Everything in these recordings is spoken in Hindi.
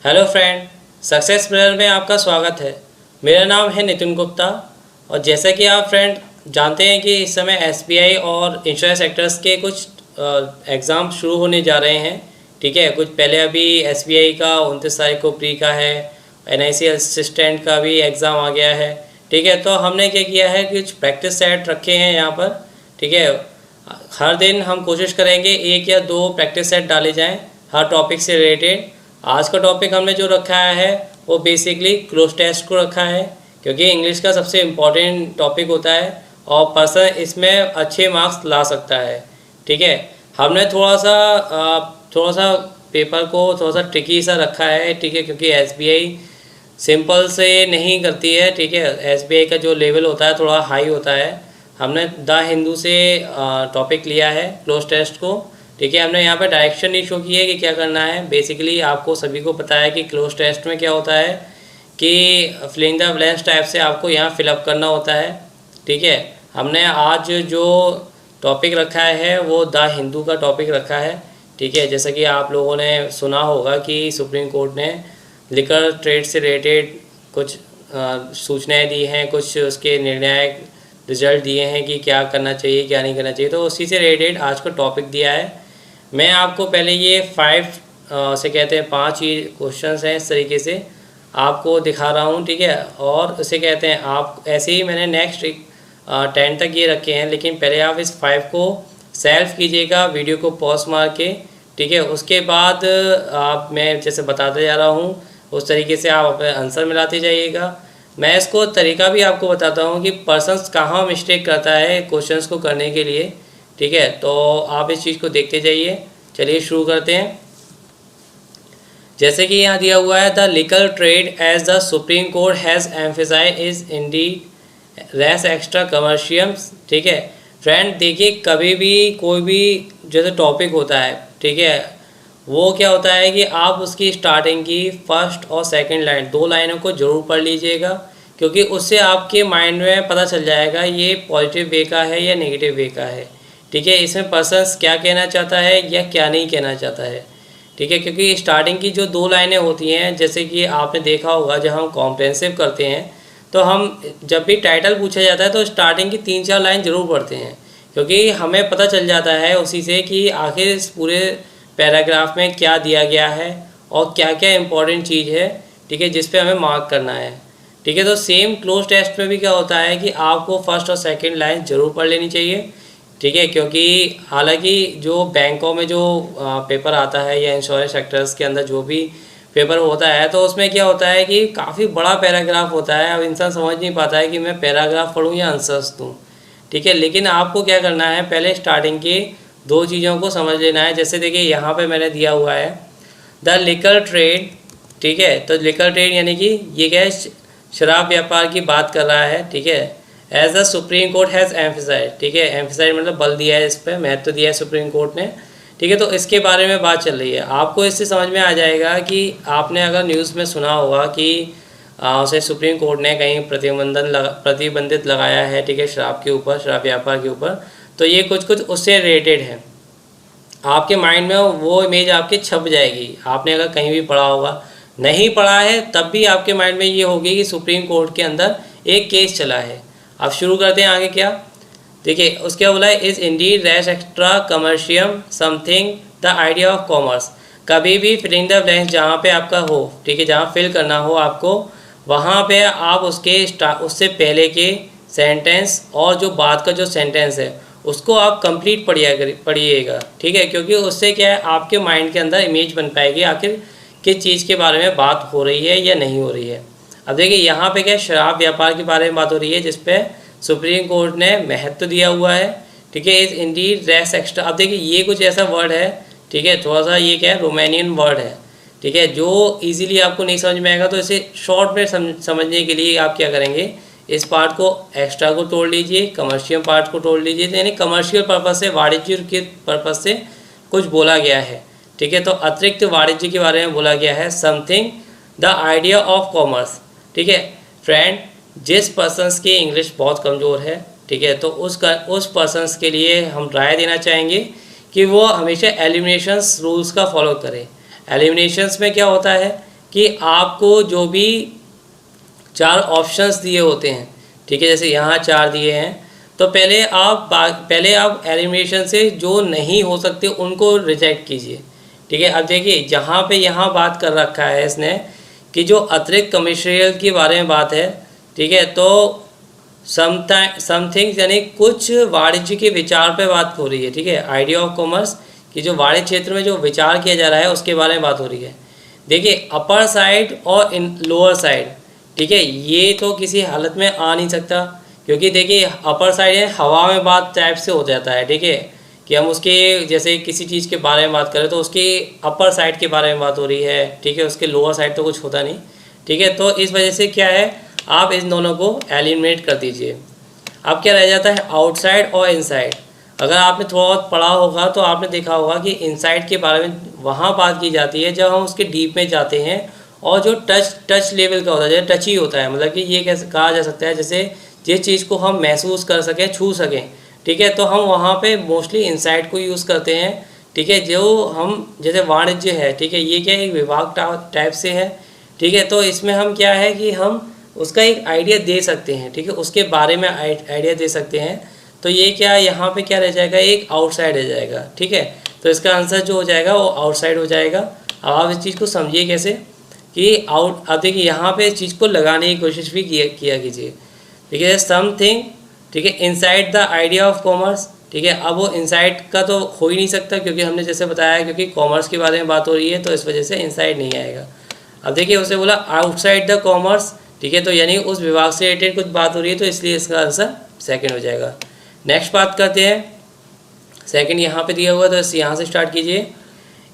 हेलो फ्रेंड, सक्सेस मिरर में आपका स्वागत है। मेरा नाम है नितिन गुप्ता और जैसा कि आप फ्रेंड जानते हैं कि इस समय एसबीआई और इंश्योरेंस सेक्टर्स के कुछ एग्ज़ाम शुरू होने जा रहे हैं। ठीक है, कुछ पहले अभी एसबीआई का 29 तारीख को प्री का है, एनआईसी असिस्टेंट का भी एग्ज़ाम आ गया है। ठीक है, तो हमने क्या किया है कि कुछ प्रैक्टिस सेट रखे हैं यहाँ पर। ठीक है, हर दिन हम कोशिश करेंगे 1 या 2 प्रैक्टिस सेट डाले जाएँ हर टॉपिक से रिलेटेड। आज का टॉपिक हमने जो रखा है वो बेसिकली क्लोज टेस्ट को रखा है, क्योंकि इंग्लिश का सबसे इम्पॉर्टेंट टॉपिक होता है और पर्सन इसमें अच्छे मार्क्स ला सकता है। ठीक है, हमने थोड़ा सा पेपर को थोड़ा सा ट्रिकी सा रखा है। ठीक है, क्योंकि एसबीआई सिंपल से नहीं करती है। ठीक है, एसबीआई का जो लेवल होता है थोड़ा हाई होता है। हमने द हिंदू से टॉपिक लिया है क्लोज टेस्ट को। ठीक है, हमने यहाँ पे डायरेक्शन नहीं शो की है कि क्या करना है। बेसिकली आपको सभी को पता है कि क्लोज टेस्ट में क्या होता है कि फिलिंग द ब्लैंक्स टाइप से आपको यहाँ फिलअप करना होता है। ठीक है, हमने आज जो टॉपिक रखा है वो द हिंदू का टॉपिक रखा है। ठीक है, जैसा कि आप लोगों ने सुना होगा कि सुप्रीम कोर्ट ने लिकर ट्रेड से रिलेटेड कुछ सूचनाएँ दी हैं, कुछ उसके निर्णायक रिजल्ट दिए हैं कि क्या करना चाहिए क्या नहीं करना चाहिए। तो उसी से रिलेटेड आज का टॉपिक दिया है। मैं आपको पहले ये 5 से कहते हैं 5 ही क्वेश्चंस हैं, इस तरीके से आपको दिखा रहा हूँ। ठीक है, और उसे कहते हैं आप ऐसे ही मैंने नेक्स्ट 10 तक ये रखे हैं, लेकिन पहले आप इस 5 को सेल्फ कीजिएगा वीडियो को पॉज मार के। ठीक है, उसके बाद आप मैं जैसे बताते जा रहा हूँ उस तरीके से आप अपने आंसर मिलाते जाइएगा। मैं इसको तरीका भी आपको बताता हूँ कि पर्सन्स कहाँ मिस्टेक करता है क्वेश्चंस को करने के लिए। ठीक है, तो आप इस चीज़ को देखते जाइए। चलिए शुरू करते हैं। जैसे कि यहाँ दिया हुआ है the legal trade as the supreme court has emphasised is indeed res extra commerciums. ठीक है फ्रेंड, देखिए कभी भी कोई भी जैसे टॉपिक होता है, ठीक है, वो क्या होता है कि आप उसकी स्टार्टिंग की फर्स्ट और सेकंड लाइन 2 लाइनों को ज़रूर पढ़ लीजिएगा, क्योंकि उससे आपके माइंड में पता चल जाएगा ये पॉजिटिव वे का है या नेगेटिव वे का है। ठीक है, इसमें पर्सन्स क्या कहना चाहता है या क्या नहीं कहना चाहता है। ठीक है, क्योंकि स्टार्टिंग की जो 2 लाइनें होती हैं, जैसे कि आपने देखा होगा जब हम कॉम्प्रिहेंसिव करते हैं तो हम जब भी टाइटल पूछा जाता है तो स्टार्टिंग की 3-4 लाइन ज़रूर पढ़ते हैं, क्योंकि हमें पता चल जाता है उसी से कि आखिर इस पूरे पैराग्राफ में क्या दिया गया है और क्या क्या इंपॉर्टेंट चीज़ है। ठीक है, जिस पे हमें मार्क करना है। ठीक है, तो सेम क्लोज टेस्ट में भी क्या होता है कि आपको फर्स्ट और सेकंड लाइन ज़रूर पढ़ लेनी चाहिए। ठीक है, क्योंकि हालांकि जो बैंकों में जो पेपर आता है या इंश्योरेंस सेक्टर्स के अंदर जो भी पेपर होता है तो उसमें क्या होता है कि काफ़ी बड़ा पैराग्राफ होता है। अब इंसान समझ नहीं पाता है कि मैं पैराग्राफ पढ़ूँ या आंसर्स दूँ। ठीक है, लेकिन आपको क्या करना है, पहले स्टार्टिंग की 2 चीज़ों को समझ लेना है। जैसे देखिए यहाँ पे मैंने दिया हुआ है द लिकर ट्रेड। ठीक है, तो लिकर ट्रेड यानी कि ये क्या है, शराब व्यापार की बात कर रहा है। ठीक है, as the supreme court has emphasise. ठीक है, एम्फेसाइज मतलब बल दिया है, इस पर महत्व दिया है सुप्रीम कोर्ट ने। ठीक है, तो इसके बारे में बात चल रही है। आपको इससे समझ में आ जाएगा कि आपने अगर न्यूज़ में सुना होगा कि उसे सुप्रीम कोर्ट ने कहीं प्रतिबंधित लगाया है। ठीक है, शराब के ऊपर, शराब व्यापार के ऊपर, तो ये कुछ उससे रिलेटेड है। आपके माइंड में वो इमेज आपके छप जाएगी। आपने अगर कहीं भी पढ़ा होगा, नहीं पढ़ा है तब भी आपके माइंड में ये होगी कि सुप्रीम कोर्ट के अंदर एक केस चला है। अब शुरू करते हैं आगे। क्या देखिए उसके बोला है is indeed res extra commercium something the idea of commerce. कभी भी फिलिंग द ब्लैंक्स जहाँ पे आपका हो, ठीक है, जहाँ फिल करना हो आपको, वहाँ पे आप उससे पहले के सेंटेंस और जो बाद का जो सेंटेंस है उसको आप कंप्लीट पढ़िएगा। ठीक है, क्योंकि उससे क्या है आपके माइंड के अंदर इमेज बन पाएगी आखिर किस चीज़ के बारे में बात हो रही है या नहीं हो रही है। अब देखिए यहाँ पे क्या शराब व्यापार के बारे में बात हो रही है, जिस पे सुप्रीम कोर्ट ने महत्व दिया हुआ है। ठीक है, इज़ इंडीड रेस एक्स्ट्रा। अब देखिए ये कुछ ऐसा वर्ड है, ठीक है, थोड़ा सा ये क्या है, रोमानियन वर्ड है। ठीक है, जो इजीली आपको नहीं समझ में आएगा तो इसे शॉर्ट में समझने के लिए आप क्या करेंगे, इस पार्ट को एक्स्ट्रा को तोड़ लीजिए, कमर्शियल पार्ट को तोड़ लीजिए। यानी कमर्शियल पर्पज़ से, वाणिज्य के पर्पज़ से कुछ बोला गया है। ठीक है, तो अतिरिक्त वाणिज्य के बारे में बोला गया है something the idea of commerce. ठीक है फ्रेंड, जिस पर्सन्स की इंग्लिश बहुत कमज़ोर है, ठीक है, तो उस पर्सन्स के लिए हम राय देना चाहेंगे कि वो हमेशा एलिमिनेशंस रूल्स का फॉलो करें। एलिमिनेशंस में क्या होता है कि आपको जो भी 4 ऑप्शंस दिए होते हैं, ठीक है, जैसे यहाँ 4 दिए हैं, तो पहले आप एलिमिनेशन से जो नहीं हो सकते उनको रिजेक्ट कीजिए, ठीक है। अब देखिए जहाँ पे यहाँ बात कर रखा है इसने कि जो अतिरिक्त कमर्शियल के बारे में बात है, ठीक है, तो समथिंग यानी कुछ वाणिज्य के विचार पे बात हो रही है, ठीक है। आइडिया ऑफ कॉमर्स कि जो वाणिज्य क्षेत्र में जो विचार किया जा रहा है उसके बारे में बात हो रही है। देखिए अपर साइड और इन लोअर साइड, ठीक है, ये तो किसी हालत में आ नहीं सकता, क्योंकि देखिए अपर साइड है हवा में बात टाइप से हो जाता है, ठीक है, कि हम उसके जैसे किसी चीज़ के बारे में बात करें तो उसके अपर साइड के बारे में बात हो रही है, ठीक है, उसके लोअर साइड तो कुछ होता नहीं, ठीक है। तो इस वजह से क्या है, आप इन दोनों को एलिमिनेट कर दीजिए। अब क्या रह जाता है, आउटसाइड और इनसाइड। अगर आपने थोड़ा बहुत पढ़ा होगा तो आपने देखा होगा कि इनसाइड के बारे में वहाँ बात की जाती है जब हम उसके डीप में जाते हैं, और जो टच लेवल का होता है, जैसे टच ही होता है, मतलब कि ये कैसे कहा जा सकता है, जैसे जिस चीज़ को हम महसूस कर सकें, छू सकें, ठीक है, तो हम वहाँ पे मोस्टली इनसाइड को यूज़ करते हैं, ठीक है। जो हम जैसे वाणिज्य है, ठीक है, ये क्या एक विभाग टाइप से है, ठीक है, तो इसमें हम क्या है कि हम उसका एक आइडिया दे सकते हैं, ठीक है, उसके बारे में आइडिया दे सकते हैं। तो ये क्या यहाँ पे क्या रह जाएगा, एक आउटसाइड रह जाएगा, ठीक है। तो इसका आंसर जो हो जाएगा वो आउटसाइड हो जाएगा। अब आप इस चीज़ को समझिए कैसे कि अब देखिए यहाँ पे इस चीज़ को लगाने की कोशिश भी किया कीजिए, ठीक है, समथिंग, ठीक है, inside the idea of commerce, ठीक है। अब वो इनसाइड का तो हो ही नहीं सकता, क्योंकि हमने जैसे बताया क्योंकि कॉमर्स के बारे में बात हो रही है, तो इस वजह से इनसाइड नहीं आएगा। अब देखिए उसे बोला आउटसाइड द कॉमर्स, ठीक है, तो यानी उस विभाग से रिलेटेड कुछ बात हो रही है, तो इसलिए इसका आंसर सेकंड हो जाएगा। नेक्स्ट बात करते हैं, सेकंड यहाँ पे दिया हुआ, तो यहाँ से स्टार्ट कीजिए।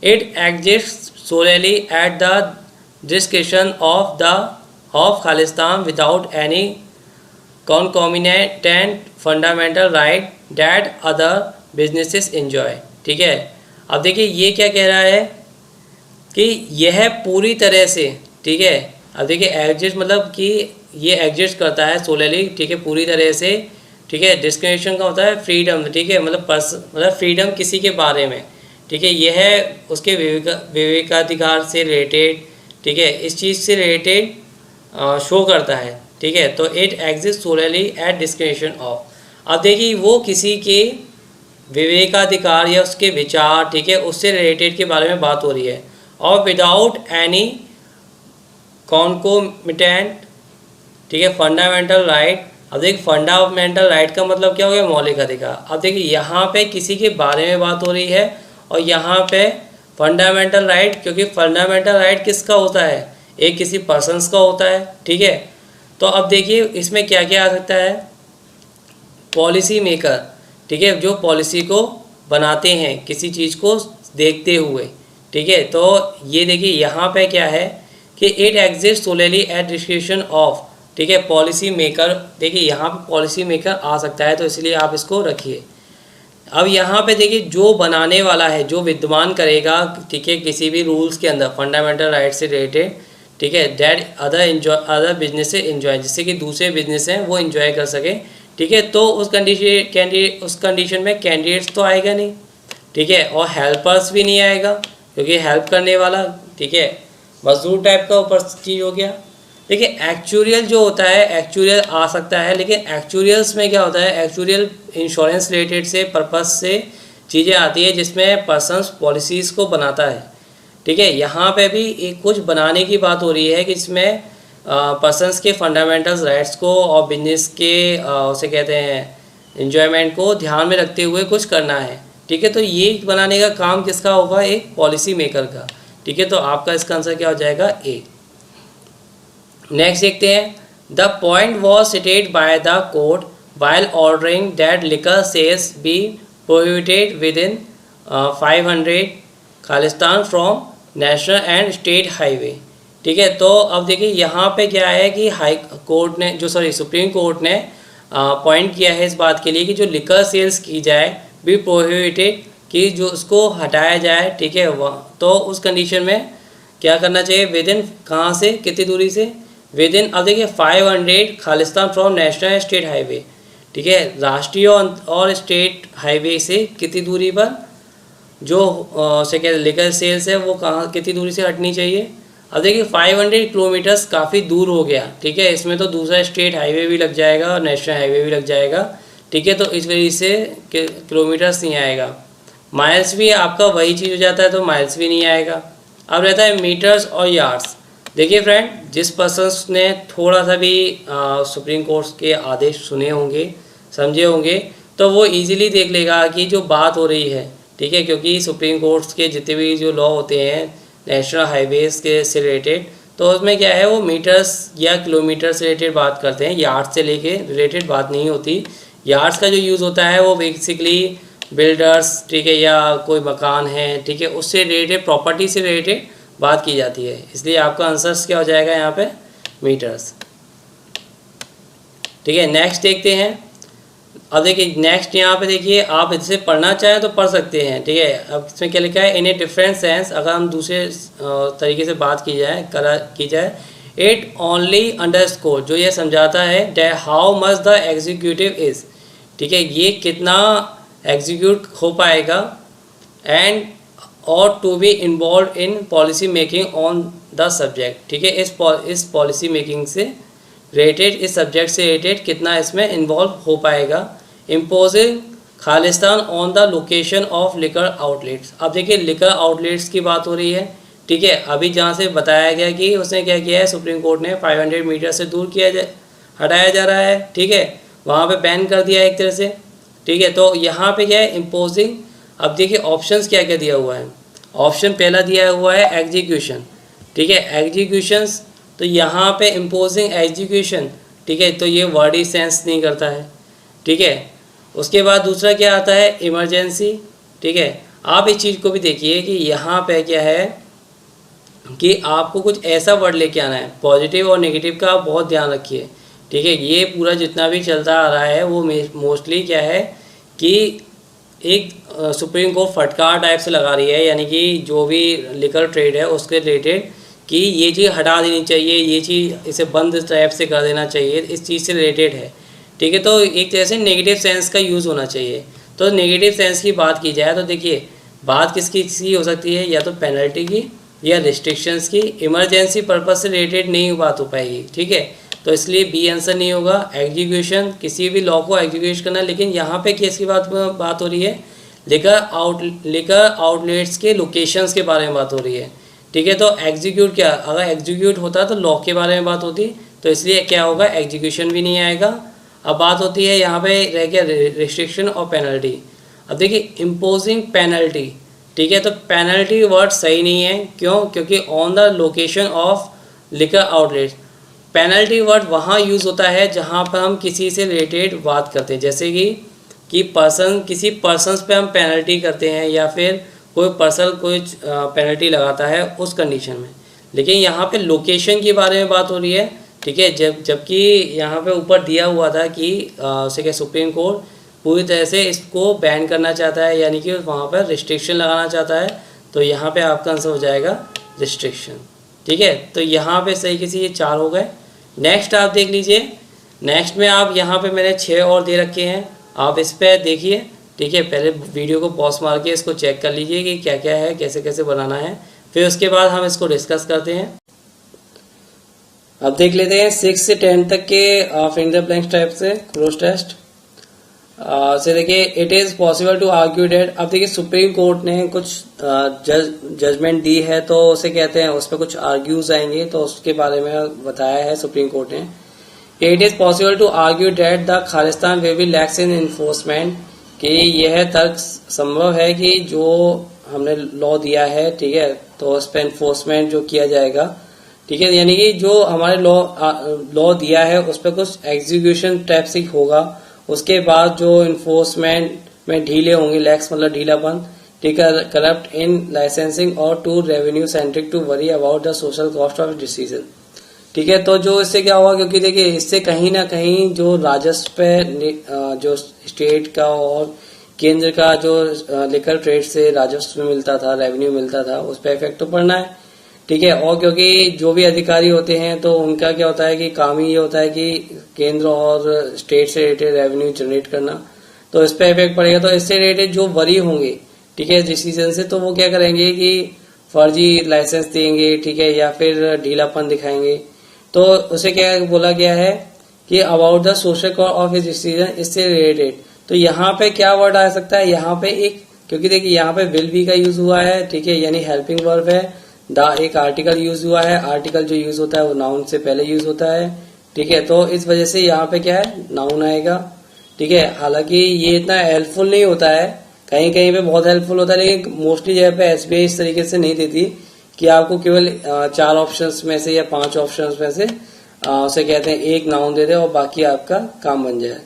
It exist solely at the description of Khalistan without any concomitant fundamental right that other businesses enjoy, ठीक है। अब देखिए ये क्या कह रहा है कि यह पूरी तरह से, ठीक है, अब देखिए एग्जिस्ट मतलब कि ये एग्जिस्ट करता है सोलली, ठीक है, पूरी तरह से, ठीक है। डिस्क्रिमिनेशन का होता है फ्रीडम, ठीक है, मतलब फ्रीडम किसी के बारे में, ठीक है, यह उसके विवेकाधिकार से रिलेटेड, ठीक है, इस चीज़ से रिलेटेड शो करता है, ठीक है। तो it exist solely at discrimination of, अब देखिए वो किसी के विवेकाधिकार या उसके विचार, ठीक है, उससे रिलेटेड के बारे में बात हो रही है, और विदाउट एनी कॉन्कोमिटेंट, ठीक है, फंडामेंटल राइट। अब देखिए फंडामेंटल राइट का मतलब क्या हो गया, मौलिक अधिकार। अब देखिए यहाँ पे किसी के बारे में बात हो रही है, और यहाँ पे फंडामेंटल राइट, क्योंकि फंडामेंटल राइट किसका होता है, एक किसी पर्सन्स का होता है, ठीक है। तो अब देखिए इसमें क्या क्या आ सकता है, पॉलिसी मेकर, ठीक है, जो पॉलिसी को बनाते हैं किसी चीज़ को देखते हुए, ठीक है। तो ये देखिए यहाँ पे क्या है कि it exist solely at description of, ठीक है, पॉलिसी मेकर। देखिए यहाँ पे पॉलिसी मेकर आ सकता है, तो इसलिए आप इसको रखिए। अब यहाँ पे देखिए जो बनाने वाला है, जो विद्यमान करेगा, ठीक है, किसी भी रूल्स के अंदर फंडामेंटल राइट से रिलेटेड, ठीक है, दैट अदर बिजनेस से एंजॉय, जिससे कि दूसरे बिजनेस हैं वो एंजॉय कर सके, ठीक है। तो उस कंडीशन में कैंडिडेट्स तो आएगा नहीं, ठीक है, और हेल्पर्स भी नहीं आएगा, क्योंकि हेल्प करने वाला, ठीक है, मजदूर टाइप का ऊपर चीज़ हो गया। देखिए एक्चुरियल जो होता है, एक्चुरियल आ सकता है, लेकिन एक्चुरियल्स में क्या होता है, एक्चुरियल इंश्योरेंस रिलेटेड से पर्पस से चीज़ें आती है, जिसमें पर्सनस पॉलिसीज़ को बनाता है, ठीक है। यहाँ पे भी एक कुछ बनाने की बात हो रही है कि इसमें पर्सनस के फंडामेंटल्स राइट्स को और बिजनेस के उसे कहते हैं एंजॉयमेंट को ध्यान में रखते हुए कुछ करना है, ठीक है। तो ये बनाने का काम किसका होगा, एक पॉलिसी मेकर का, ठीक है। तो आपका इसका आंसर क्या हो जाएगा, ए। नेक्स्ट देखते हैं, the point was stated by the court while ordering that liquor sales be prohibited within 500 खालिस्तान from national and state highway, ठीक है। तो अब देखिए यहाँ पे क्या है कि सुप्रीम कोर्ट ने पॉइंट किया है इस बात के लिए कि जो लिकर सेल्स की जाए बी प्रोहिबिटेड, कि जो उसको हटाया जाए, ठीक है, वह तो उस कंडीशन में क्या करना चाहिए, विद इन कहाँ से, कितनी दूरी से, विद इन, अब देखिए 500 खालिस्तान from national and state highway, ठीक है, राष्ट्रीय और स्टेट हाईवे से कितनी दूरी पर जो से क्या लिकर सेल्स है वो कहाँ कितनी दूरी से हटनी चाहिए, अब देखिए 500 किलोमीटर्स काफ़ी दूर हो गया, ठीक है। इसमें तो दूसरा स्टेट हाईवे भी लग जाएगा और नेशनल हाईवे भी लग जाएगा, ठीक है। तो इस वजह से किलोमीटर्स नहीं आएगा। माइल्स भी आपका वही चीज़ हो जाता है, तो माइल्स भी नहीं आएगा। अब रहता है मीटर्स और यार्ड्स। देखिए फ्रेंड, जिस पर्सन ने थोड़ा सा भी सुप्रीम कोर्ट के आदेश सुने होंगे, समझे होंगे, तो वो इजीली देख लेगा कि जो बात हो रही है, ठीक है, क्योंकि सुप्रीम कोर्ट के जितने भी जो लॉ होते हैं नेशनल हाईवेज़ के से रिलेटेड, तो उसमें क्या है, वो मीटर्स या किलोमीटर से रिलेटेड बात करते हैं, यार्ड से लेके रिलेटेड बात नहीं होती। यार्ड्स का जो यूज़ होता है वो बेसिकली बिल्डर्स, ठीक है, या कोई मकान है, ठीक है, उससे रिलेटेड, प्रॉपर्टी से रिलेटेड बात की जाती है। इसलिए आपका आंसर्स क्या हो जाएगा यहाँ पे, मीटर्स, ठीक है। नेक्स्ट देखते हैं। अब देखिए नेक्स्ट यहाँ पे देखिए, आप इसे पढ़ना चाहें तो पढ़ सकते हैं, ठीक है। अब इसमें क्या लिखा है, इन ए डिफरेंट सेंस, अगर हम दूसरे तरीके से बात की जाए इट ओनली अंडरस्कोर, जो ये समझाता है that how much the executive is, ठीक है, ये कितना एग्जीक्यूट हो पाएगा, एंड और to be involve in policy making on the subject, ठीक है। इस पॉलिसी मेकिंग से रिलेटेड, इस सब्जेक्ट से रिलेटेड कितना इसमें इन्वॉल्व हो पाएगा। इम्पोजिंग खालिस्तान on the location of liquor outlets. अब देखिए लिकर आउटलेट्स की बात हो रही है, ठीक है। अभी जहाँ से बताया गया कि उसने क्या किया है, सुप्रीम कोर्ट ने 500 मीटर से दूर हटाया जा रहा है, ठीक है, वहाँ पे बैन कर दिया है एक तरह से, ठीक है। तो यहाँ पे क्या है, इम्पोजिंग। अब देखिए ऑप्शंस क्या क्या दिया हुआ है। ऑप्शन पहला दिया हुआ है एग्जीक्यूशन, ठीक है, एग्जीक्यूशंस। तो यहाँ पे इम्पोजिंग एग्जीक्यूशन, ठीक है, तो ये वर्ड ही सेंस नहीं करता है, ठीक है। उसके बाद दूसरा क्या आता है, इमरजेंसी, ठीक है। आप इस चीज़ को भी देखिए कि यहाँ पे क्या है कि आपको कुछ ऐसा वर्ड लेके आना है, पॉजिटिव और नेगेटिव का आप बहुत ध्यान रखिए, ठीक है। ये पूरा जितना भी चलता आ रहा है वो मोस्टली क्या है कि एक सुप्रीम कोर्ट फटकार टाइप से लगा रही है, यानी कि जो भी लिकर ट्रेड है उसके रिलेटेड कि ये चीज़ हटा देनी चाहिए, ये चीज़ इसे बंद टाइप से कर देना चाहिए, इस चीज़ से रिलेटेड है, ठीक है। तो एक तरह से नेगेटिव सेंस का यूज़ होना चाहिए। तो नेगेटिव सेंस की बात की जाए तो देखिए बात किसकी हो सकती है, या तो पेनल्टी की या रिस्ट्रिक्शंस की। इमरजेंसी पर्पज से रिलेटेड नहीं बात हो पाएगी, ठीक है। तो इसलिए बी आंसर नहीं होगा। एग्जीक्यूशन, किसी भी लॉ को एग्जीक्यूट करना, लेकिन यहाँ पे किसकी बात हो रही है, लिकर आउटलेट्स के लोकेशंस के बारे में बात हो रही है, ठीक है। तो एग्जीक्यूट क्या, अगर एग्जीक्यूट होता तो लॉ के बारे में बात होती, तो इसलिए क्या होगा, एग्जीक्यूशन भी नहीं आएगा। अब बात होती है यहाँ पे रह गया रिस्ट्रिक्शन और पेनल्टी। अब देखिए इम्पोजिंग पेनल्टी, ठीक है, तो पेनल्टी वर्ड सही नहीं है, क्यों, क्योंकि on the location of liquor outlet. Penalty word वहाँ यूज़ होता है जहाँ पर हम किसी से रिलेटेड बात करते हैं, जैसे कि किसी पर्सन्स पे हम पेनल्टी करते हैं, या फिर कोई पर्सन कोई पेनल्टी लगाता है उस कंडीशन में। लेकिन यहाँ पे लोकेशन के बारे में बात हो रही है, ठीक है। जबकि यहाँ पे ऊपर दिया हुआ था कि उसे क्या सुप्रीम कोर्ट पूरी तरह से इसको बैन करना चाहता है, यानी कि वहाँ पर रिस्ट्रिक्शन लगाना चाहता है। तो यहाँ पे आपका आंसर हो जाएगा रिस्ट्रिक्शन, ठीक है। तो यहाँ पे सही किसी ये 4 हो गए। नेक्स्ट आप देख लीजिए, नेक्स्ट में आप यहाँ पे मैंने 6 और दे रखे हैं, आप इस पर देखिए, ठीक है। पहले वीडियो को पॉज मार के इसको चेक कर लीजिए कि क्या क्या है, कैसे कैसे बनाना है, फिर उसके बाद हम इसको डिस्कस करते हैं। अब देख लेते हैं 6 से 10 तक के फिंगर ब्लैंक टाइप से क्रॉस टेस्ट से। देखिए it is possible to argue that. अब देखिए सुप्रीम कोर्ट ने कुछ जजमेंट दी है, तो उसे कहते हैं उस पर कुछ आर्ग्यूज आएंगे, तो उसके बारे में बताया है सुप्रीम कोर्ट ने। It is possible to argue that the खालिस्तान will be lax in enforcement, कि यह तर्क संभव है कि जो हमने लॉ दिया है, ठीक है, तो उस पर इन्फोर्समेंट जो किया जाएगा, ठीक है, यानी कि जो हमारे लॉ दिया है उस पर कुछ एग्जीक्यूशन टाइप से होगा। उसके बाद जो इन्फोर्समेंट में ढीले होंगे, लैक्स मतलब ढीलापन, ठीक है, करप्ट इन लाइसेंसिंग और to revenue centric to worry about the social cost of decision, ठीक है। तो जो इससे क्या हुआ, क्योंकि देखिए इससे कहीं ना कहीं जो राजस्व पे जो स्टेट का और केंद्र का जो लिकर ट्रेड से राजस्व मिलता था, रेवेन्यू मिलता था, उस पर इफेक्ट तो पड़ना है, ठीक है। और क्योंकि जो भी अधिकारी होते हैं तो उनका क्या होता है कि काम ही ये होता है कि केंद्र और स्टेट से रिलेटेड रेवेन्यू जनरेट करना, तो इस पर इफेक्ट पड़ेगा। तो इससे रिलेटेड जो वरी होंगे, ठीक है, डिसीजन से, तो वो क्या करेंगे कि फर्जी लाइसेंस देंगे, ठीक है, या फिर ढीलापन दिखाएंगे, तो उसे क्या बोला गया है कि about the social cause of his decision इससे रिलेटेड। तो यहाँ पे क्या वर्ड आ सकता है, यहाँ पे एक, क्योंकि देखिए यहाँ पे विल बी का यूज हुआ है, ठीक है, यानी हेल्पिंग वर्ब है। द एक आर्टिकल यूज हुआ है, आर्टिकल जो यूज होता है वो नाउन से पहले यूज होता है, ठीक है, तो इस वजह से यहाँ पे क्या है, नाउन आएगा, ठीक है। हालांकि ये इतना हेल्पफुल नहीं होता है, कहीं कहीं पे बहुत हेल्पफुल होता है, लेकिन मोस्टली जगह पे एसबीआई इस तरीके से नहीं देती कि आपको केवल 4 ऑप्शंस में से या 5 ऑप्शंस में से उसे कहते हैं एक नाउन दे दे और बाकी आपका काम बन जाए,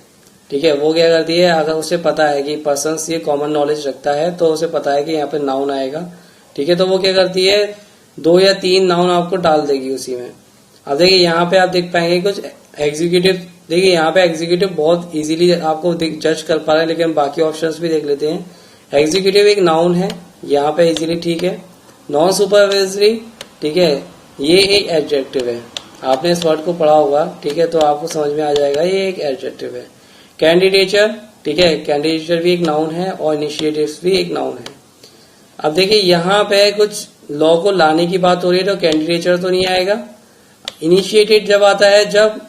ठीक है। वो क्या करती है, अगर उसे पता है कि पर्सन ये कॉमन नॉलेज रखता है तो उसे पता है कि यहाँ पे नाउन आएगा, ठीक है, तो वो क्या करती है 2 या 3 नाउन आपको डाल देगी उसी में। अब देखिए यहाँ पे आप देख पाएंगे कुछ एग्जीक्यूटिव, देखिए यहाँ पे एग्जीक्यूटिव बहुत इजीली आपको जज कर पा रहे हैं, लेकिन बाकी ऑप्शंस भी देख लेते हैं। एग्जीक्यूटिव एक नाउन है यहाँ पे इजीली, ठीक है। नॉन सुपरवाइजरी, ठीक है, ये एक एडजेक्टिव है, आपने इस वर्ड को पढ़ा होगा, ठीक है, तो आपको समझ में आ जाएगा ये एक एडजेक्टिव है। कैंडिडेचर, ठीक है, कैंडिडेचर भी एक नाउन है और इनिशिएटिव्स भी एक नाउन है। अब देखिए यहाँ पे कुछ लॉ को लाने की बात हो रही है तो कैंडिडेचर तो नहीं आएगा। इनिशिएटेड जब आता है,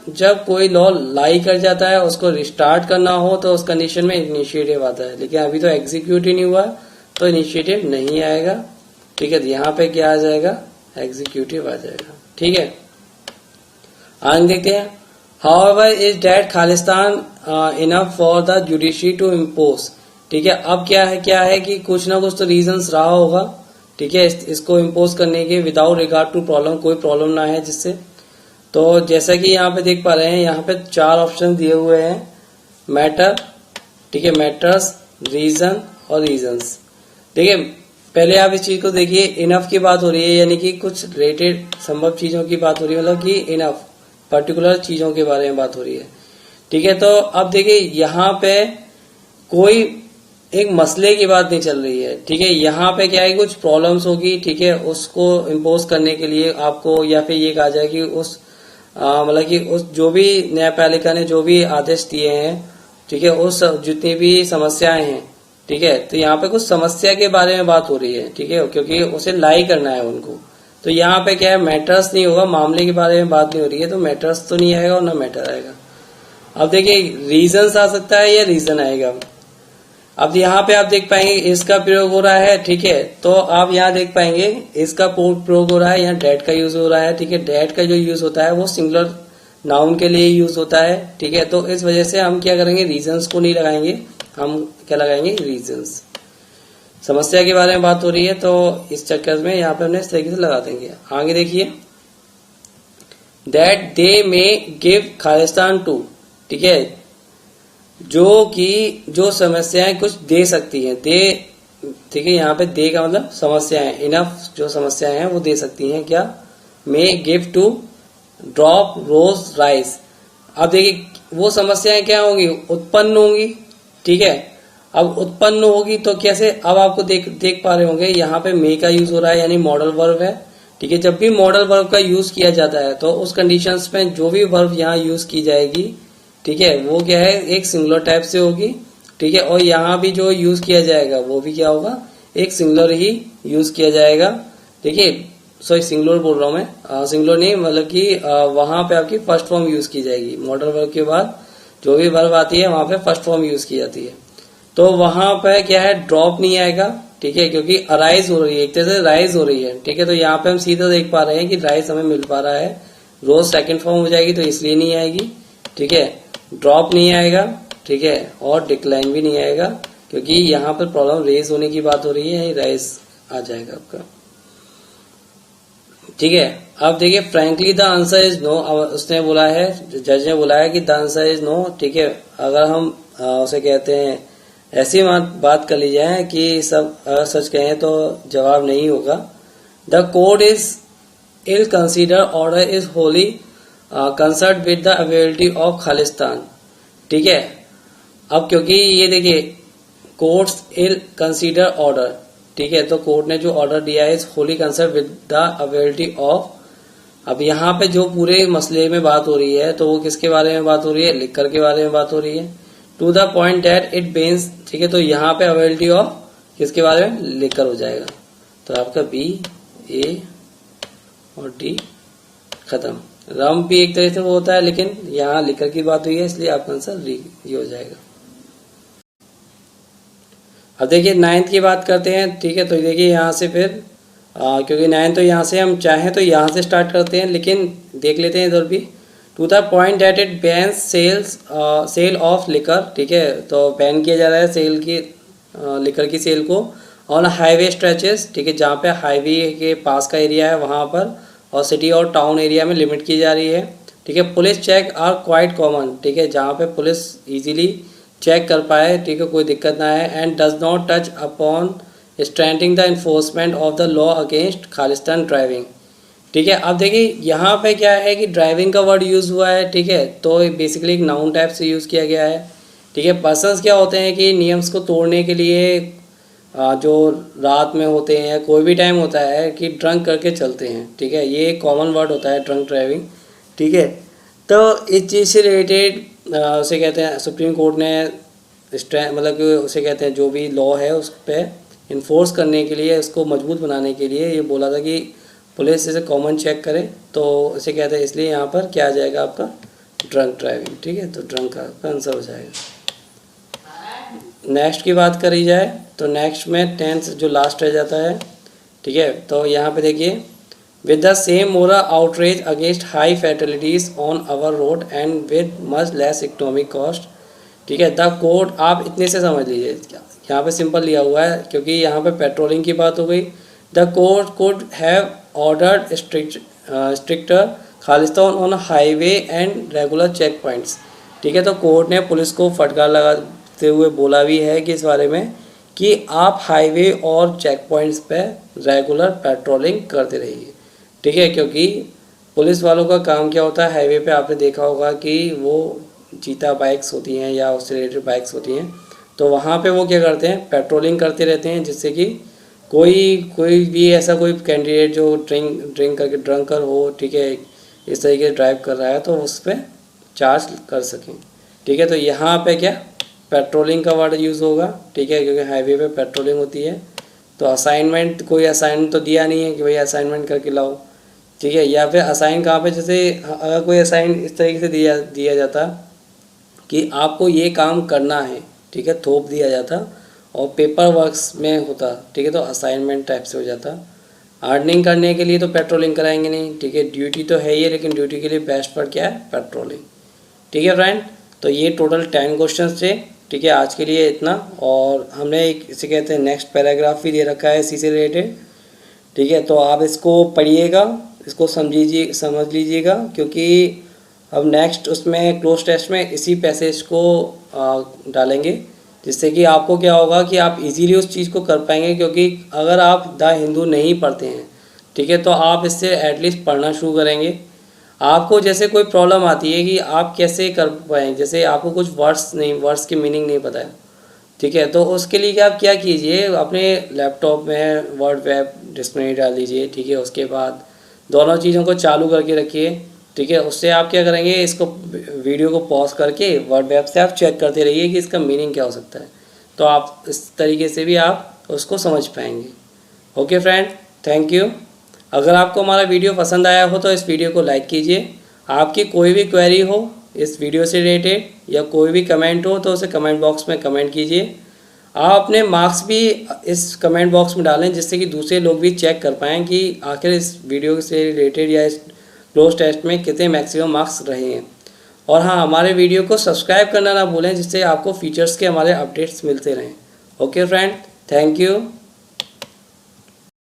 जब कोई लॉ लाई कर जाता है, उसको रिस्टार्ट करना हो तो उस कंडीशन में इनिशिएटिव आता है, लेकिन अभी तो एग्जीक्यूट ही नहीं हुआ तो इनिशिएटिव नहीं आएगा, ठीक है। यहाँ पे क्या आ जाएगा, एग्जीक्यूटिव आ जाएगा, ठीक है। आगे देखते हैं, हाउएवर इज दैट खालिस्तान enough for the judiciary to impose, ठीक है। अब क्या है कि कुछ ना कुछ तो रीजंस रहा होगा, ठीक है, इसको इम्पोज करने के विदाउट रिगार्ड टू प्रॉब्लम, कोई प्रॉब्लम ना है जिससे। तो जैसा कि यहाँ पे देख पा रहे हैं, यहाँ पे 4 ऑप्शन दिए हुए हैं, मैटर, ठीक है, मैटर्स, रीजन और रीजंस। देखिए पहले आप इस चीज को देखिए, इनफ की बात हो रही है, यानी कि कुछ रिलेटेड संभव चीजों की बात हो रही है, मतलब कि इनफ पर्टिकुलर चीजों के बारे में बात हो रही है, ठीक है। तो अब देखिए यहाँ पे कोई एक मसले की बात नहीं चल रही है, ठीक है। यहाँ पे क्या है, कुछ प्रॉब्लम्स होगी, ठीक है, उसको इम्पोज करने के लिए आपको, या फिर ये कहा जाए कि उस मतलब कि उस जो भी न्यायपालिका ने जो भी आदेश दिए हैं, ठीक है, उस जितनी भी समस्याएं हैं, ठीक है, तो यहाँ पे कुछ समस्या के बारे में बात हो रही है, ठीक है, क्योंकि उसे लाई करना है उनको। तो यहाँ पे क्या है, मैटर्स नहीं होगा, मामले के बारे में बात नहीं हो रही है, तो मैटर्स तो नहीं आएगा और ना मैटर आएगा। अब देखिए रीजन आ सकता है या रीजन आएगा। अब यहाँ पे आप देख पाएंगे इसका प्रयोग हो रहा है, ठीक है, तो आप यहाँ देख पाएंगे इसका प्रयोग हो रहा है, यहाँ डेट का यूज हो रहा है, ठीक है। डेट का जो यूज होता है वो सिंगुलर नाउन के लिए यूज होता है, ठीक है, तो इस वजह से हम क्या करेंगे, रीजंस को नहीं लगाएंगे, हम क्या लगाएंगे, रीजंस। समस्या के बारे में बात हो रही है तो इस चक्कर में यहाँ पे हमने इस तरीके से लगा देंगे। आगे देखिए, दैट दे मे गिव खालिस्तान टू, ठीक है, जो समस्याएं कुछ दे सकती हैं, दे, ठीक है, यहाँ पे दे का मतलब समस्याएं, इनफ जो समस्याएं हैं वो दे सकती हैं, क्या, may give to drop rose rice. अब देखिए वो समस्याएं क्या होंगी, उत्पन्न होंगी, ठीक है। अब उत्पन्न होगी तो कैसे, अब आपको देख पा रहे होंगे यहाँ पे मे का यूज हो रहा है, यानी मॉडल वर्ब है, ठीक है। जब भी मॉडल वर्ब का यूज किया जाता है तो उस कंडीशंस में जो भी वर्ब यहाँ यूज की जाएगी, ठीक है, वो क्या है, एक सिंगुलर टाइप से होगी, ठीक है, और यहाँ भी जो यूज किया जाएगा वो भी क्या होगा, एक सिंगुलर ही यूज किया जाएगा, देखिए, सॉरी सिंगुलर बोल रहा हूं मैं, सिंगुलर नहीं, मतलब कि वहां पे आपकी फर्स्ट फॉर्म यूज की जाएगी, मॉडल वर्ब के बाद जो भी वर्ब आती है वहां पे फर्स्ट फॉर्म यूज की जाती है। तो वहां पे क्या है, ड्रॉप नहीं आएगा, ठीक है, क्योंकि अराइज हो रही है, एक तरह से राइज हो रही है, ठीक है। तो यहाँ पे हम सीधा देख पा रहे हैं कि राइज हमें मिल पा रहा है, रोज सेकंड फॉर्म हो जाएगी तो इसलिए नहीं आएगी, ठीक है। ड्रॉप नहीं आएगा, ठीक है, और डिक्लाइन भी नहीं आएगा, क्योंकि यहाँ पर प्रॉब्लम रेज होने की बात हो रही है, राइज आ जाएगा आपका, ठीक है। अब देखिए, frankly the answer is no, उसने बोला है, जज ने बोला है कि द आंसर इज नो, ठीक है। अगर हम उसे कहते हैं, ऐसी बात कर ली जाए कि सब अगर सच कहें तो जवाब नहीं होगा। The court is ill consider order is wholly concert with the ability of Khalistan, ठीक है। अब क्योंकि ये देखिए, कोर्ट्स इल कंसीडर ऑर्डर, ठीक है, तो कोर्ट ने जो ऑर्डर दिया है is wholly concert with the ability of. अब यहाँ पे जो पूरे मसले में बात हो रही है तो वो किसके बारे में बात हो रही है, लिकर के बारे में बात हो रही है, to the point that it bans, ठीक है। तो यहाँ पे अवेलिटी ऑफ किसके बारे में, लिकर हो जाएगा, तो आपका बी ए और डी खत्म। रम भी एक तरह से वो होता है, लेकिन यहाँ लिकर की बात हुई है इसलिए आपका आंसर री ये हो जाएगा। अब देखिए 9th की बात करते हैं, ठीक है। तो देखिए यहाँ से फिर क्योंकि 9 तो यहाँ से हम चाहें तो यहाँ से स्टार्ट करते हैं, लेकिन देख लेते हैं इधर भी। To the point that it bans sale of liquor, ठीक है। तो बैन किया जा रहा है सेल की लिकर की सेल को ऑन हाईवे स्ट्रेचेस, ठीक है, जहाँ पे हाईवे के पास का एरिया है वहाँ पर, और सिटी और टाउन एरिया में लिमिट की जा रही है, ठीक है। Police check are quite common, ठीक है, जहाँ पे पुलिस इजीली चेक कर पाए, ठीक है, कोई दिक्कत ना है। And does not touch upon strengthening the enforcement of the law against Khalistan driving, ठीक है। अब देखिए यहाँ पे क्या है कि ड्राइविंग का वर्ड यूज़ हुआ है, ठीक है, तो बेसिकली एक नाउन टाइप से यूज़ किया गया है, ठीक है। पर्सन्स क्या होते हैं कि नियम्स को तोड़ने के लिए जो रात में होते हैं या कोई भी टाइम होता है कि ड्रंक करके चलते हैं, ठीक है, ये एक कॉमन वर्ड होता है ड्रंक ड्राइविंग, ठीक है। तो इस चीज़ से रिलेटेड उसे कहते हैं सुप्रीम कोर्ट ने मतलब कि उसे कहते हैं जो भी लॉ है उस पर इन्फोर्स करने के लिए, उसको मजबूत बनाने के लिए ये बोला था कि पुलिस इसे कॉमन चेक करे, तो इसे कहते हैं, इसलिए यहाँ पर क्या आ जाएगा आपका ड्रंक ड्राइविंग, ठीक है। तो ड्रंक का आंसर हो जाएगा। नेक्स्ट की बात करी जाए तो नेक्स्ट में 10th जो लास्ट रह जाता है, ठीक है। तो यहाँ पे देखिए with the same moral outrage against high fatalities on our road and with much less economic cost, ठीक है। द कोर्ट, आप इतने से समझ लीजिए, यहाँ पे सिंपल लिया हुआ है क्योंकि यहाँ पे पेट्रोलिंग की बात हो गई। The court could have ordered stricter खालिस्तान on highway and regular check points, ठीक है। तो कोर्ट ने पुलिस को फटकार लगाते हुए बोला भी है कि इस बारे में कि आप हाईवे और चेक पॉइंट्स पे रेगुलर पेट्रोलिंग करते रहिए, ठीक है। क्योंकि पुलिस वालों का काम क्या होता है, हाईवे पे आपने देखा होगा कि वो चीता बाइक्स होती हैं या उससे रिलेटेड बाइक्स होती हैं, तो वहाँ पे वो क्या करते हैं, पेट्रोलिंग करते रहते हैं, जिससे कि कोई भी ऐसा कोई कैंडिडेट जो ड्रिंक करके ड्रंकर हो, ठीक है, इस तरीके से ड्राइव कर रहा है तो उस पर चार्ज कर सकें, ठीक है। तो यहाँ पे क्या पेट्रोलिंग का वर्ड यूज़ होगा, ठीक है, क्योंकि हाईवे पे पेट्रोलिंग होती है। तो असाइनमेंट, कोई असाइनमेंट तो दिया नहीं है कि भाई असाइनमेंट करके लाओ, ठीक है। या फिर असाइन कहाँ पे, जैसे अगर कोई असाइन इस तरीके से दिया जाता कि आपको ये काम करना है, ठीक है, थोप दिया जाता और पेपर वर्क्स में होता, ठीक है, तो असाइनमेंट टाइप से हो जाता। अर्निंग करने के लिए तो पेट्रोलिंग कराएंगे नहीं, ठीक है, ड्यूटी तो है ही, लेकिन ड्यूटी के लिए बेस्ट वर्ड क्या है, पेट्रोलिंग, ठीक है फ्रेंड। तो ये टोटल 10 क्वेश्चन थे, ठीक है, आज के लिए इतना। और हमने एक इसे कहते हैं नेक्स्ट पैराग्राफ भी दे रखा है इसी से रिलेटेड, ठीक है। तो आप इसको पढ़िएगा, इसको समझ लीजिएगा, क्योंकि अब नेक्स्ट उसमें क्लोज टेस्ट में इसी पैसेज को डालेंगे, जिससे कि आपको क्या होगा कि आप इजीली उस चीज़ को कर पाएंगे। क्योंकि अगर आप द हिंदू नहीं पढ़ते हैं, ठीक है, तो आप इससे एटलीस्ट पढ़ना शुरू करेंगे। आपको जैसे कोई प्रॉब्लम आती है कि आप कैसे कर पाएंगे, जैसे आपको कुछ वर्ड्स की मीनिंग नहीं पता है, ठीक है, तो उसके लिए आप क्या कीजिए, अपने लैपटॉप में वर्ड वेब डिक्शनरी डाल दीजिए, ठीक है। उसके बाद दोनों चीज़ों को चालू करके रखिए, ठीक है। उससे आप क्या करेंगे, इसको वीडियो को पॉज करके वर्ड वेब से आप चेक करते रहिए कि इसका मीनिंग क्या हो सकता है, तो आप इस तरीके से भी आप उसको समझ पाएंगे। Okay friend, thank you. अगर आपको हमारा वीडियो पसंद आया हो तो इस वीडियो को लाइक कीजिए। आपकी कोई भी क्वेरी हो इस वीडियो से रिलेटेड या कोई भी कमेंट हो तो उसे कमेंट बॉक्स में कमेंट कीजिए। आप अपने मार्क्स भी इस कमेंट बॉक्स में डालें, जिससे कि दूसरे लोग भी चेक कर पाएँ कि आखिर इस वीडियो से रिलेटेड या इस क्लोज टेस्ट में कितने मैक्सिमम मार्क्स रहे हैं। और हाँ, हमारे वीडियो को सब्सक्राइब करना ना भूलें, जिससे आपको फीचर्स के हमारे अपडेट्स मिलते रहें। Okay friend, thank you.